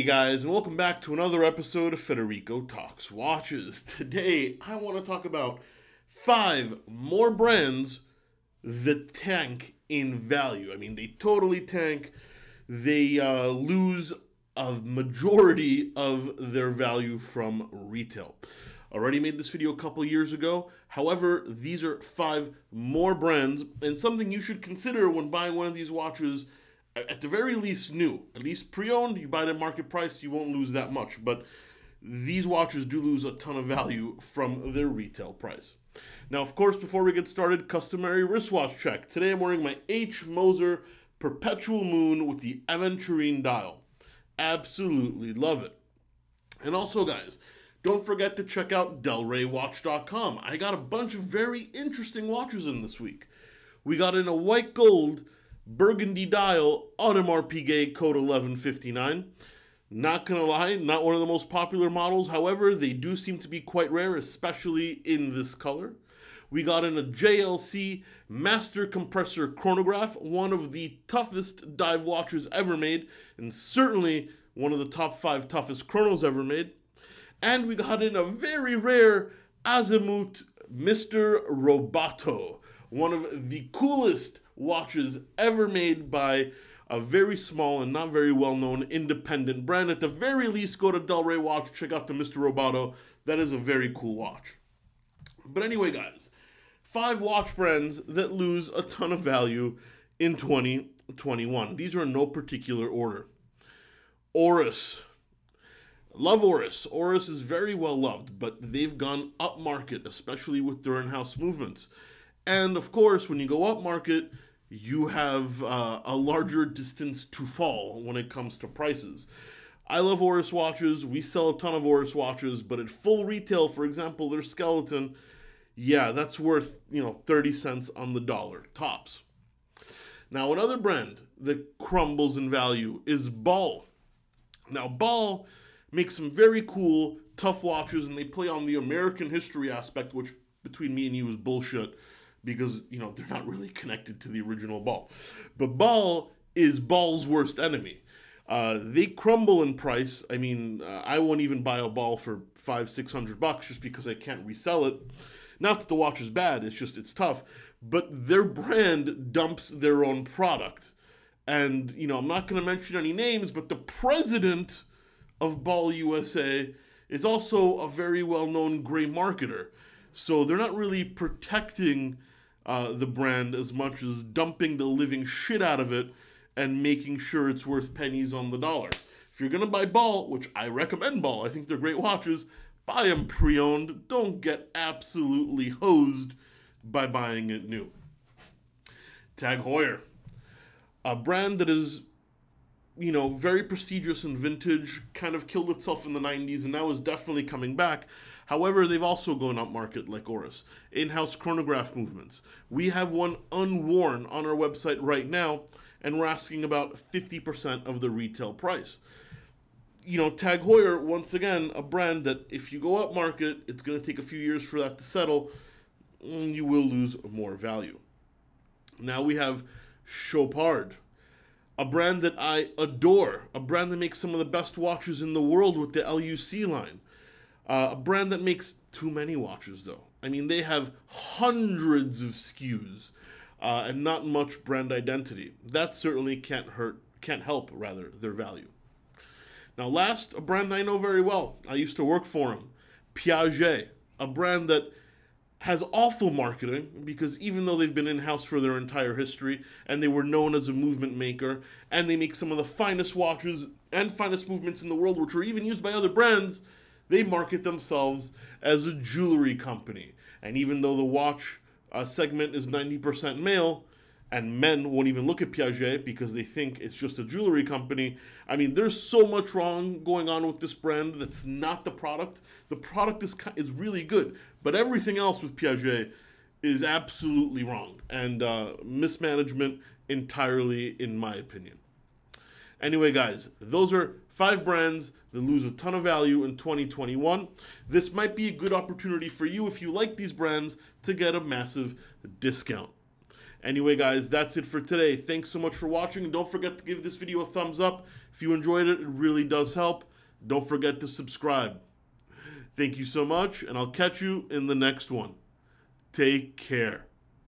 Hey guys, and welcome back to another episode of Federico Talks Watches. Today, I want to talk about 5 more brands that tank in value. I mean, they totally tank. They lose a majority of their value from retail. Already made this video a couple years ago. However, these are 5 more brands, and something you should consider when buying one of these watches. At the very least new, at least pre-owned, you buy it at market price, you won't lose that much. But these watches do lose a ton of value from their retail price. Now, of course, before we get started, customary wristwatch check. Today I'm wearing my H. Moser Perpetual Moon with the aventurine dial. Absolutely love it. And also, guys, don't forget to check out delreywatch.com. I got a bunch of very interesting watches in this week. We got in a white gold burgundy dial, Audemars Piguet code 1159. Not gonna lie, not one of the most popular models. However, they do seem to be quite rare, especially in this color. We got in a JLC Master Compressor chronograph, one of the toughest dive watches ever made, and certainly one of the top 5 toughest chronos ever made. And we got in a very rare Azimuth Mr. Roboto, one of the coolest watches ever made by a very small and not very well-known independent brand. At the very least, go to Del Rey Watch, check out the Mr. Roboto. That is a very cool watch. But anyway, guys, 5 watch brands that lose a ton of value in 2021. These are in no particular order. Oris. Love Oris. Oris is very well loved, but they've gone up market, especially with their in-house movements. And of course, when you go up market, you have a larger distance to fall when it comes to prices. I love Oris watches. We sell a ton of Oris watches, but at full retail, for example, their skeleton, yeah, that's worth, 30 cents on the dollar, tops. Now, another brand that crumbles in value is Ball. Now, Ball makes some very cool, tough watches, and they play on the American history aspect, which between me and you is bullshit, because, they're not really connected to the original Ball. But Ball is Ball's worst enemy. They crumble in price. I mean, I won't even buy a Ball for $500-600 just because I can't resell it. Not that the watch is bad, it's just, it's tough. But their brand dumps their own product. And, I'm not going to mention any names, but the president of Ball USA is also a very well-known gray marketer. So they're not really protecting the brand as much as dumping the living shit out of it and making sure it's worth pennies on the dollar. If you're going to buy Ball, which I recommend Ball, I think they're great watches, buy them pre-owned. Don't get absolutely hosed by buying it new. Tag Heuer, a brand that is, very prestigious and vintage, kind of killed itself in the 90s and now is definitely coming back. However, they've also gone up market like Oris. In-house chronograph movements. We have one unworn on our website right now, and we're asking about 50% of the retail price. Tag Heuer, once again, a brand that if you go up market, it's going to take a few years for that to settle, and you will lose more value. Now we have Chopard, a brand that I adore, a brand that makes some of the best watches in the world with the LUC line. A brand that makes too many watches, though. I mean, they have hundreds of SKUs and not much brand identity. That certainly can't help their value. Now, last, a brand I know very well. I used to work for them. Piaget, a brand that has awful marketing because even though they've been in-house for their entire history and they were known as a movement maker and they make some of the finest watches and finest movements in the world, which are even used by other brands, they market themselves as a jewelry company. And even though the watch segment is 90% male, and men won't even look at Piaget because they think it's just a jewelry company, I mean, there's so much wrong going on with this brand that's not the product. The product is really good, but everything else with Piaget is absolutely wrong and mismanagement entirely, in my opinion. Anyway, guys, those are 5 brands that lose a ton of value in 2021. This might be a good opportunity for you, if you like these brands, to get a massive discount. Anyway, guys, that's it for today. Thanks so much for watching. Don't forget to give this video a thumbs up. If you enjoyed it, it really does help. Don't forget to subscribe. Thank you so much, and I'll catch you in the next one. Take care.